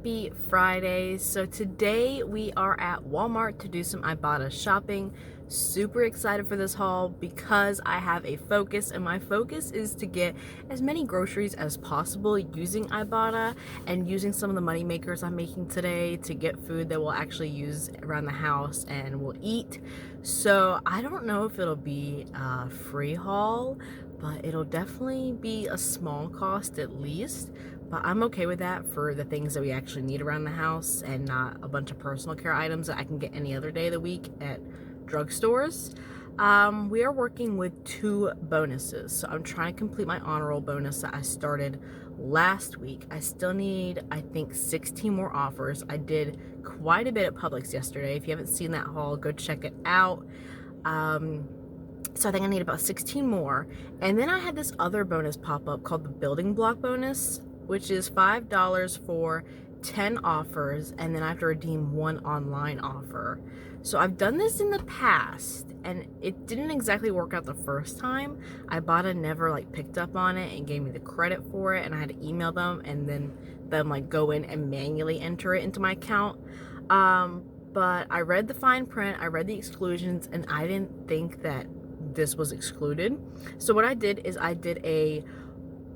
Happy Friday. So today we are at Walmart to do some Ibotta shopping. Super excited for this haul because I have a focus, and my focus is to get as many groceries as possible using Ibotta and using some of the money makers I'm making today to get food that we'll actually use around the house and we'll eat. So I don't know if it'll be a free haul, but it'll definitely be a small cost at least. But I'm okay with that for the things that we actually need around the house and not a bunch of personal care items that I can get any other day of the week at drugstores. We are working with 2 bonuses. So I'm trying to complete my honor roll bonus that I started last week. I still need, I think, 16 more offers. I did quite a bit at Publix yesterday. If you haven't seen that haul, go check it out. So I think I need about 16 more. And then I had this other bonus pop up called the building block bonus, which is $5 for 10 offers, and then I have to redeem 1 online offer. So I've done this in the past, and it didn't exactly work out the first time. Ibotta never picked up on it and gave me the credit for it, and I had to email them and then go in and manually enter it into my account. But I read the fine print, I read the exclusions, and I didn't think that this was excluded. So what I did is I did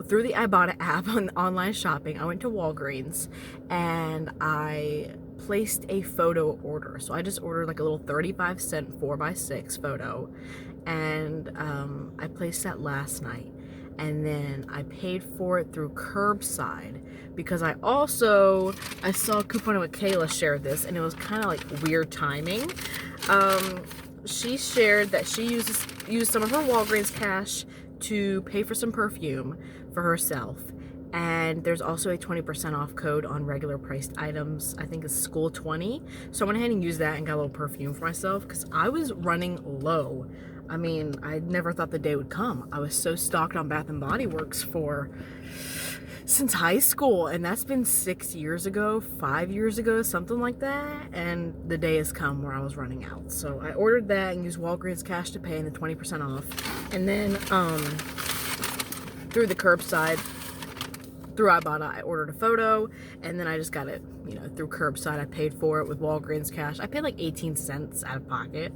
through the Ibotta app on online shopping, I went to Walgreens and I placed a photo order. So I just ordered a little 35-cent 4x6 photo, and I placed that last night. And then I paid for it through curbside because I saw a coupon with Kayla shared this, and it was kind of weird timing. She shared that she used some of her Walgreens cash to pay for some perfume for herself, and there's also a 20% off code on regular priced items. I think it's School 20. So I went ahead and used that and got a little perfume for myself because I was running low. I mean, I never thought the day would come. I was so stocked on Bath and Body Works since high school, and that's been 6 years ago, 5 years ago, something like that, and the day has come where I was running out. So I ordered that and used Walgreens cash to pay and the 20% off, and then through the curbside, through Ibotta, I ordered a photo, and then I just got it, through curbside. I paid for it with Walgreens cash. I paid 18 cents out of pocket,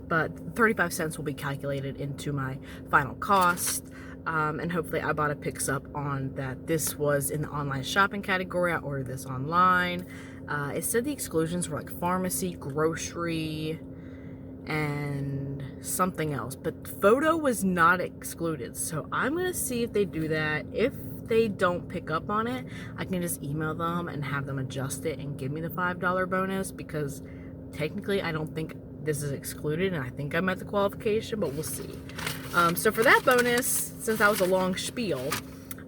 but 35 cents will be calculated into my final cost. And hopefully Ibotta picks up on that this was in the online shopping category. I ordered this online. It said the exclusions were pharmacy, grocery, and something else, but photo was not excluded. So I'm gonna see if they do that. If they don't pick up on it, I can just email them and have them adjust it and give me the $5 bonus, because technically I don't think this is excluded, and I think I met the qualification, but we'll see. So for that bonus, since that was a long spiel,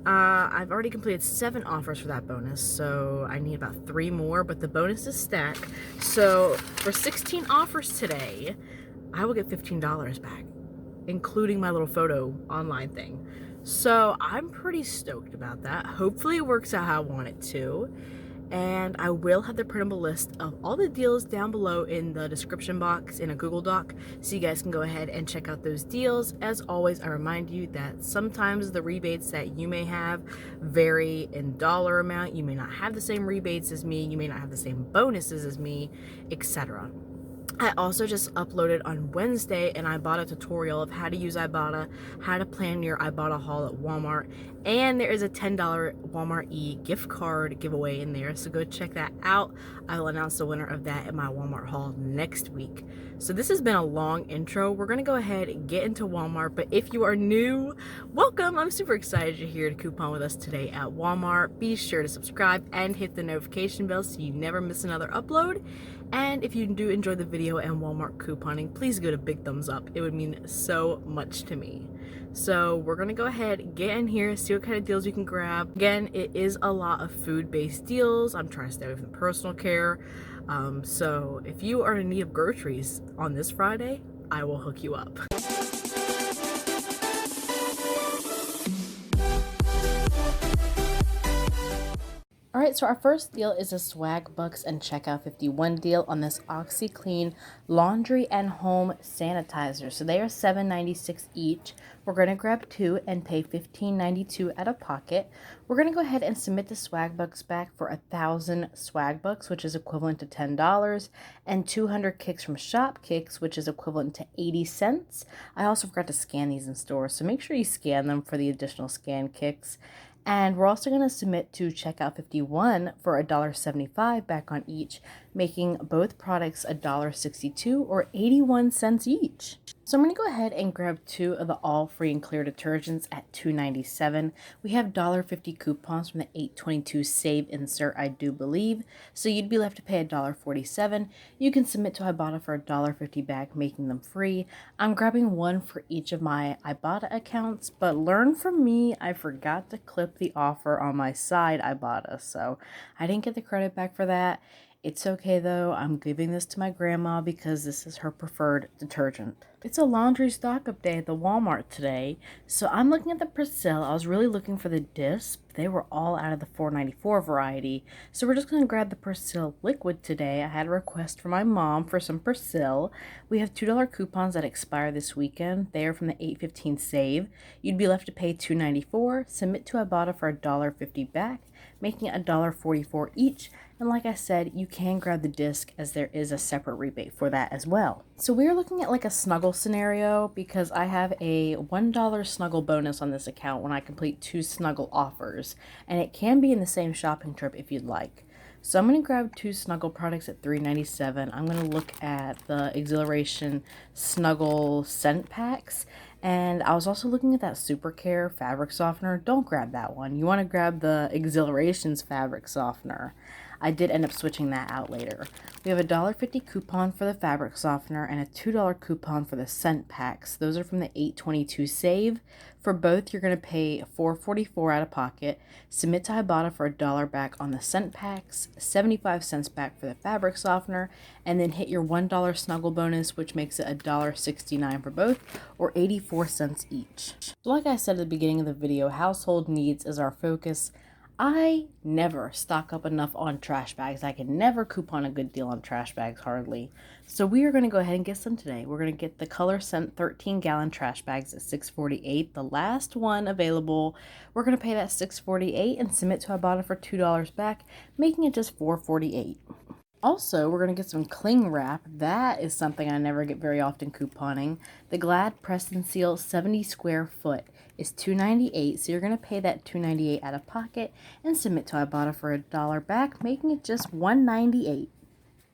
I've already completed 7 offers for that bonus, so I need about 3 more, but the bonuses stack. So for 16 offers today, I will get $15 back, including my little photo online thing. So I'm pretty stoked about that. Hopefully it works out how I want it to. And I will have the printable list of all the deals down below in the description box in a Google Doc, so you guys can go ahead and check out those deals. As always, I remind you that sometimes the rebates that you may have vary in dollar amount. You may not have the same rebates as me, you may not have the same bonuses as me, etc. I also just uploaded on Wednesday an Ibotta tutorial of how to use Ibotta, how to plan your Ibotta haul at Walmart, and there is a $10 Walmart gift card giveaway in there, so go check that out. I will announce the winner of that in my Walmart haul next week. So this has been a long intro. We're gonna go ahead and get into Walmart, but if you are new, welcome. I'm super excited you're here to coupon with us today at Walmart. Be sure to subscribe and hit the notification bell so you never miss another upload. And if you do enjoy the video and Walmart couponing, please give it a big thumbs up. It would mean so much to me. So we're gonna go ahead, get in here, see what kind of deals we can grab. Again, it is a lot of food-based deals. I'm trying to stay away from personal care. So if you are in need of groceries on this Friday, I will hook you up. All Alright, so our first deal is a Swagbucks and Checkout 51 deal on this OxiClean laundry and home sanitizer. So they are $7.96 each. We're going to grab two and pay $15.92 out of pocket. We're going to go ahead and submit the Swagbucks back for 1,000 Swagbucks, which is equivalent to $10, and 200 kicks from Shopkicks, which is equivalent to 80 cents. I also forgot to scan these in stores, so make sure you scan them for the additional scan kicks. And we're also going to submit to Checkout 51 for $1.75 back on each, making both products $1.62 or 81 cents each. So I'm going to go ahead and grab two of the all free and clear detergents at $2.97. We have $1.50 coupons from the 822 save insert, I do believe. So you'd be left to pay $1.47. You can submit to Ibotta for $1.50 back, making them free. I'm grabbing one for each of my Ibotta accounts, but learn from me, I forgot to clip the offer on my side Ibotta, so I didn't get the credit back for that. It's okay though, I'm giving this to my grandma because this is her preferred detergent. It's a laundry stock-up day at the Walmart today, so I'm looking at the Persil. I was really looking for the disc. They were all out of the $4.94 variety, so we're just going to grab the Persil liquid today. I had a request from my mom for some Persil. We have $2 coupons that expire this weekend. They are from the 815 save. You'd be left to pay $2.94. Submit to Ibotta for $1.50 back, making it $1.44 each. And like I said, you can grab the disc as there is a separate rebate for that as well. So we're looking at like a snuggle scenario because I have a $1 snuggle bonus on this account when I complete 2 snuggle offers. And it can be in the same shopping trip if you'd like. So I'm going to grab 2 snuggle products at $3.97. I'm going to look at the Exhilaration Snuggle scent packs. And I was also looking at that Super Care fabric softener. Don't grab that one. You want to grab the Exhilarations fabric softener. I did end up switching that out later. We have a $1.50 coupon for the fabric softener and a $2 coupon for the scent packs. Those are from the 822 save. For both, you're going to pay $4.44 out of pocket. Submit to Ibotta for $1 back on the scent packs, 75 cents back for the fabric softener, and then hit your $1 snuggle bonus, which makes it $1.69 for both, or 84 cents each. So like I said at the beginning of the video, household needs is our focus. I never stock up enough on trash bags. I can never coupon a good deal on trash bags, hardly. So we are going to go ahead and get some today. We're going to get the Color Scent 13-gallon trash bags at $6.48. The last one available, we're going to pay that $6.48 and submit to Ibotta for $2 back, making it just $4.48. Also, we're going to get some cling wrap. That is something I never get very often couponing. The Glad Press and Seal 70 square foot is $2.98, so you're going to pay that $2.98 out of pocket and submit to Ibotta for $1 back, making it just $1.98.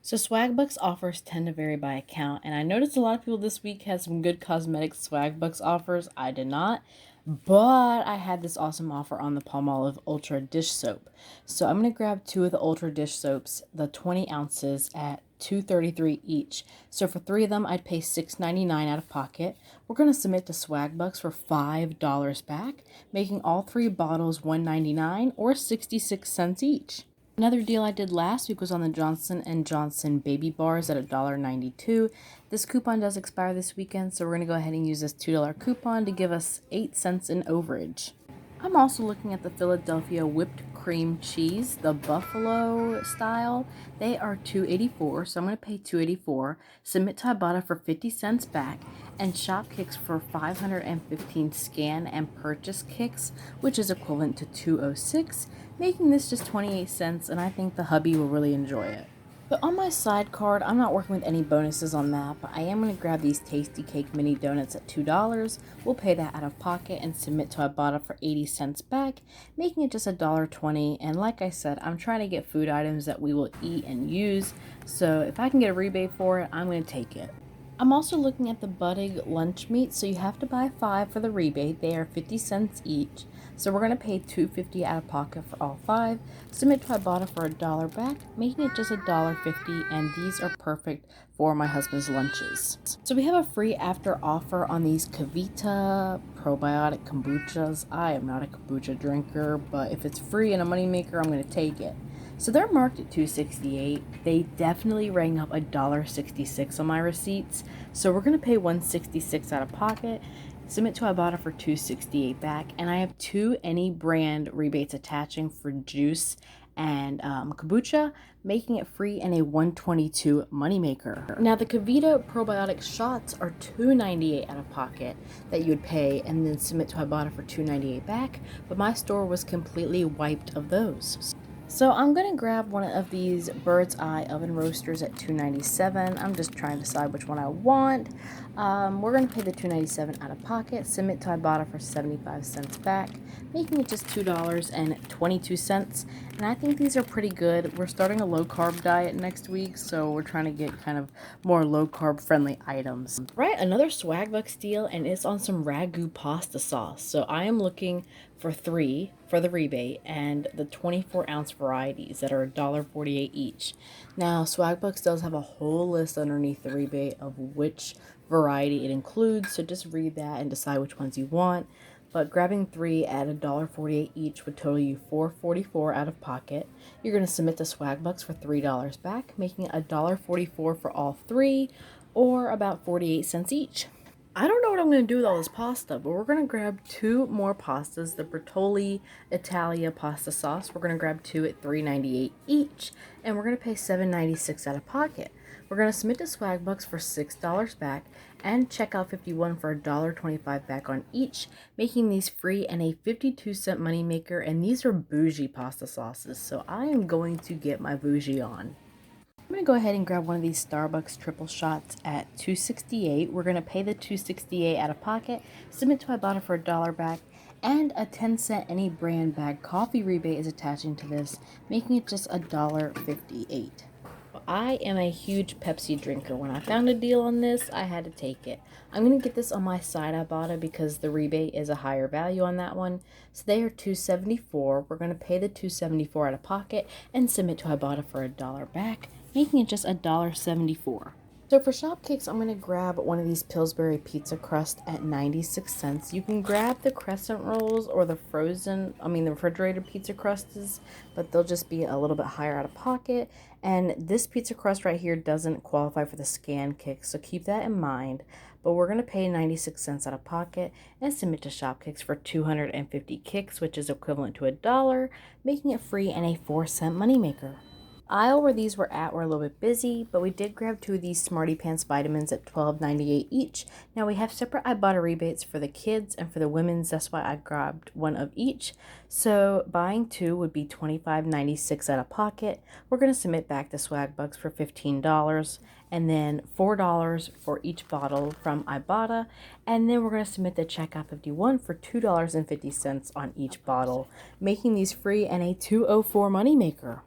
So Swagbucks offers tend to vary by account, and I noticed a lot of people this week had some good cosmetic Swagbucks offers. I did not. But I had this awesome offer on the Palmolive Ultra Dish Soap. So I'm going to grab 2 of the Ultra Dish Soaps, the 20 ounces at $2.33 each. So for 3 of them, I'd pay $6.99 out of pocket. We're going to submit to Swagbucks for $5 back, making all 3 bottles $1.99 or 66 cents each. Another deal I did last week was on the Johnson & Johnson baby bars at $1.92. This coupon does expire this weekend, so we're going to go ahead and use this $2 coupon to give us 8 cents in overage. I'm also looking at the Philadelphia whipped cream cheese, the buffalo style. They are $2.84, so I'm going to pay $2.84, submit to Ibotta for 50 cents back, and Shopkicks for 515 scan and purchase kicks, which is equivalent to $2.06, making this just 28 cents, and I think the hubby will really enjoy it. But on my side card, I'm not working with any bonuses on that, but I am going to grab these Tasty Cake mini donuts at $2. We'll pay that out of pocket and submit to Ibotta for 80 cents back, making it just $1.20. And like I said, I'm trying to get food items that we will eat and use, so if I can get a rebate for it, I'm going to take it. I'm also looking at the Buttig lunch meat, so you have to buy 5 for the rebate. They are 50 cents each. So we're going to pay $2.50 out of pocket for all 5. Submit to Ibotta for $1 back, making it just $1.50, and these are perfect for my husband's lunches. So we have a free after offer on these Kavita probiotic kombuchas. I am not a kombucha drinker, but if it's free and a moneymaker, I'm going to take it. So they're marked at $2.68. They definitely rang up $1.66 on my receipts. So we're going to pay $1.66 out of pocket, submit to Ibotta for $2.68 back, and I have 2 any brand rebates attaching for juice and kombucha, making it free and a $1.22 moneymaker. Now the Kavita probiotic shots are $2.98 out of pocket that you would pay and then submit to Ibotta for $2.98 back, but my store was completely wiped of those. So I'm going to grab one of these Bird's Eye oven roasters at $2.97. I'm just trying to decide which one I want. We're going to pay the $2.97 out of pocket, submit to Ibotta for 75 cents back, making it just $2.22. And I think these are pretty good. We're starting a low carb diet next week, so we're trying to get kind of more low carb friendly items. Right, another Swagbucks deal, and it's on some Ragu pasta sauce. So I am looking for 3 for the rebate and the 24-ounce varieties that are $1.48 each. Now, Swagbucks does have a whole list underneath the rebate of which variety it includes, so just read that and decide which ones you want. But grabbing 3 at $1.48 each would total you $4.44 out of pocket. You're going to submit to Swagbucks for $3 back, making it $1.44 for all 3, or about 48 cents each. I don't know what I'm going to do with all this pasta, but we're going to grab 2 more pastas, the Bertolli Italia pasta sauce. We're going to grab 2 at $3.98 each, and we're going to pay $7.96 out of pocket. We're going to submit to Swagbucks for $6 back and checkout 51 for $1.25 back on each, making these free and a 52-cent moneymaker, and these are bougie pasta sauces, so I am going to get my bougie on. I'm going to go ahead and grab one of these Starbucks triple shots at $2.68. We're going to pay the $2.68 out of pocket, submit to Ibotta for $1 back, and a 10-cent any brand bag coffee rebate is attaching to this, making it just $1.58. I am a huge Pepsi drinker. When I found a deal on this, I had to take it. I'm going to get this on my side Ibotta because the rebate is a higher value on that one. So they are $2.74. We're going to pay the $2.74 out of pocket and submit to Ibotta for $1 back, making it just $1.74. So for Shopkicks, I'm going to grab one of these Pillsbury pizza crust at 96 cents. You can grab the crescent rolls or the the refrigerated pizza crusts, but they'll just be a little bit higher out of pocket. And this pizza crust right here doesn't qualify for the scan kick, so keep that in mind. But we're going to pay 96 cents out of pocket and submit to Shopkicks for 250 kicks, which is equivalent to $1, making it free and a 4-cent moneymaker. Aisle where these were at were a little bit busy, but we did grab 2 of these Smarty Pants vitamins at $12.98 each. Now we have separate Ibotta rebates for the kids and for the women's, that's why I grabbed 1 of each. So buying 2 would be $25.96 out of pocket. We're going to submit back to Swagbucks for $15 and then $4 for each bottle from Ibotta. And then we're going to submit the checkout 51 for $2.50 on each bottle, making these free and a $2.04 moneymaker.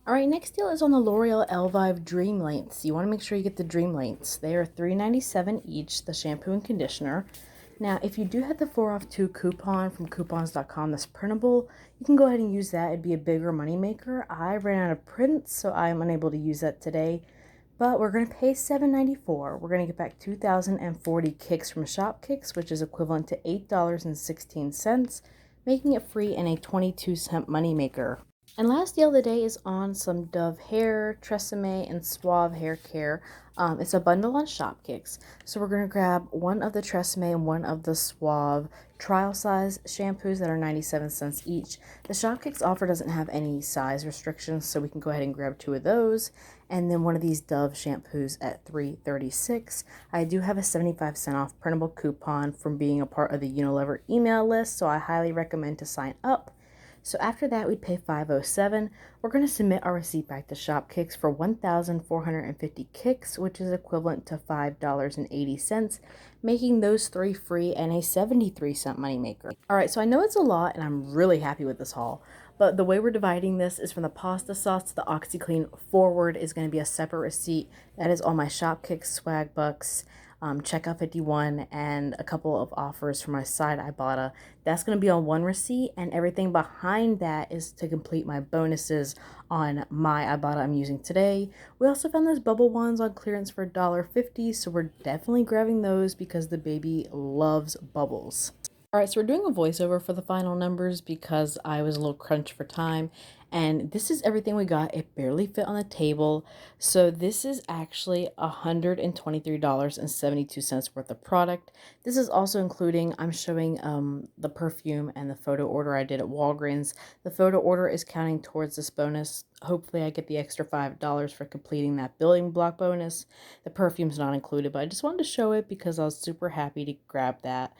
Alright, next deal is on the L'Oreal Lvive Dream Lengths. You want to make sure you get the Dream Lengths. They are $3.97 each, the shampoo and conditioner. Now, if you do have the 4 off 2 coupon from coupons.com that's printable, you can go ahead and use that. It'd be a bigger moneymaker. I ran out of prints, so I am unable to use that today. But we're going to pay $7.94. We're going to get back 2,040 kicks from Shopkicks, which is equivalent to $8.16, making it free and a 22-cent moneymaker. And last deal of the day is on some Dove hair, Tresemme, and Suave hair care. It's a bundle on Shopkicks. So we're going to grab 1 of the Tresemme and 1 of the Suave trial size shampoos that are 97 cents each. The Shopkicks offer doesn't have any size restrictions, so we can go ahead and grab 2 of those. And then 1 of these Dove shampoos at $3.36. I do have a 75-cent off printable coupon from being a part of the Unilever email list, so I highly recommend to sign up. So after that, we'd pay $5.07. We're going to submit our receipt back to Shopkicks for 1,450 kicks, which is equivalent to $5.80, making those 3 free and a 73-cent moneymaker. All right, so I know it's a lot, and I'm really happy with this haul. But the way we're dividing this is from the pasta sauce to the OxiClean forward is going to be a separate receipt. That is on my Shopkicks, Swagbucks, checkout 51, and a couple of offers for my side Ibotta. That's going to be on one receipt, and everything behind that is to complete my bonuses on my Ibotta I'm using today. We also found those bubble ones on clearance for $1.50, so we're definitely grabbing those because the baby loves bubbles. All right, so we're doing a voiceover for the final numbers because I was a little crunched for time, And this is everything we got. It barely fit on the table. So this is actually $123.72 worth of product. This is also including, I'm showing the perfume and the photo order I did at Walgreens. The photo order is counting towards this bonus. Hopefully I get the extra $5 for completing that building block bonus. The perfume's not included, but I just wanted to show it because I was super happy to grab that.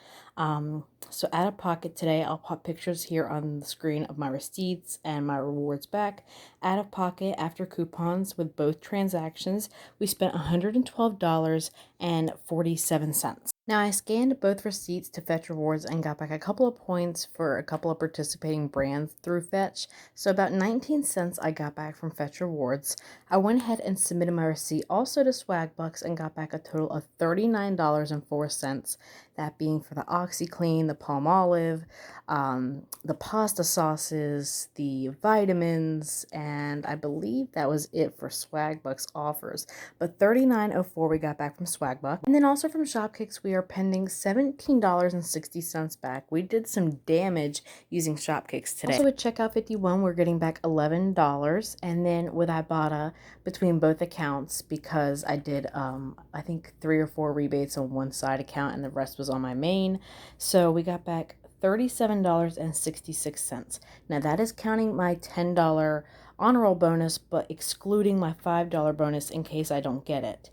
So out of pocket today, I'll pop pictures here on the screen of my receipts and my rewards back. Out of pocket after coupons with both transactions, we spent $112.47. Now I scanned both receipts to Fetch Rewards and got back a couple of points for a couple of participating brands through Fetch. So about 19 cents I got back from Fetch Rewards. I went ahead and submitted my receipt also to Swagbucks and got back a total of $39.04. That being for the OxyClean, the Palmolive, the pasta sauces, the vitamins, and I believe that was it for Swagbucks offers. But $39.04 we got back from Swagbucks. And then also from Shopkicks, we are pending $17.60 back. We did some damage using Shopkicks today. Also with checkout 51, we're getting back $11. And then with Ibotta, between both accounts, because I did, I think 3 or 4 rebates on one side account and the rest was on my main. So we got back $37.66. Now that is counting my $10 honor roll bonus, but excluding my $5 bonus in case I don't get it.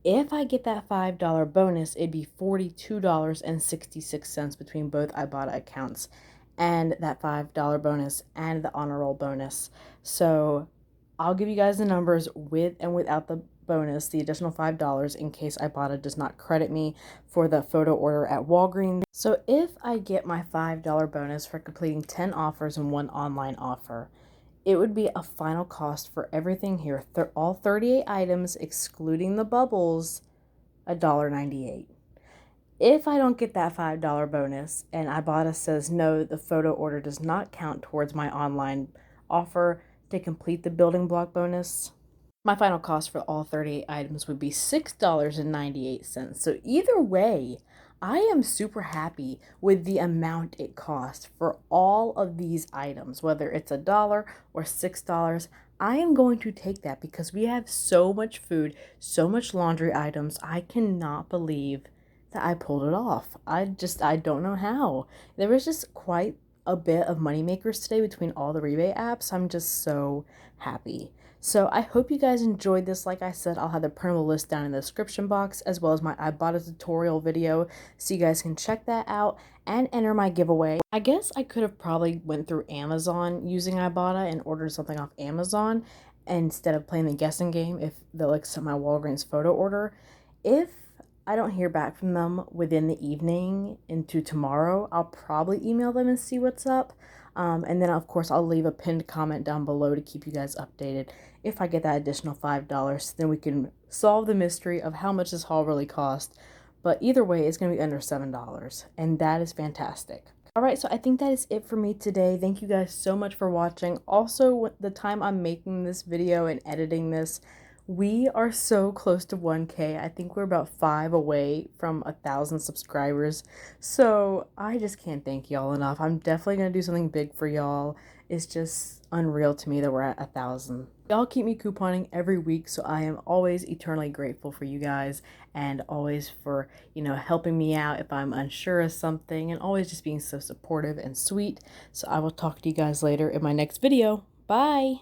If I get that $5 bonus, it'd be $42.66 between both Ibotta accounts and that $5 bonus and the honor roll bonus. So I'll give you guys the numbers with and without the bonus, the additional $5 in case Ibotta does not credit me for the photo order at Walgreens. So if I get my $5 bonus for completing 10 offers and 1 online offer, it would be a final cost for everything here, all 38 items excluding the bubbles, $1.98. If I don't get that $5 bonus and Ibotta says no, the photo order does not count towards my online offer to complete the building block bonus, my final cost for all 38 items would be $6.98. So either way, I am super happy with the amount it costs for all of these items, whether it's $1 or $6. I am going to take that because we have so much food, so much laundry items. I cannot believe that I pulled it off. I don't know how. There was just quite a bit of moneymakers today between all the rebate apps. I'm just so happy. So I hope you guys enjoyed this. Like I said, I'll have the printable list down in the description box as well as my Ibotta tutorial video so you guys can check that out and enter my giveaway. I guess I could have probably went through Amazon using Ibotta and ordered something off Amazon instead of playing the guessing game if they'll accept my Walgreens photo order. If I don't hear back from them within the evening into tomorrow, I'll probably email them and see what's up. And then, of course, I'll leave a pinned comment down below to keep you guys updated. If I get that additional $5, then we can solve the mystery of how much this haul really cost. But either way, it's going to be under $7, and that is fantastic. Alright, so I think that is it for me today. Thank you guys so much for watching. Also, the time I'm making this video and editing this, we are so close to 1K. I think we're about 5 away from 1,000 subscribers. So I just can't thank y'all enough. I'm definitely going to do something big for y'all. It's just unreal to me that we're at 1,000. Y'all keep me couponing every week, so I am always eternally grateful for you guys and always for, helping me out if I'm unsure of something and always just being so supportive and sweet. So I will talk to you guys later in my next video. Bye!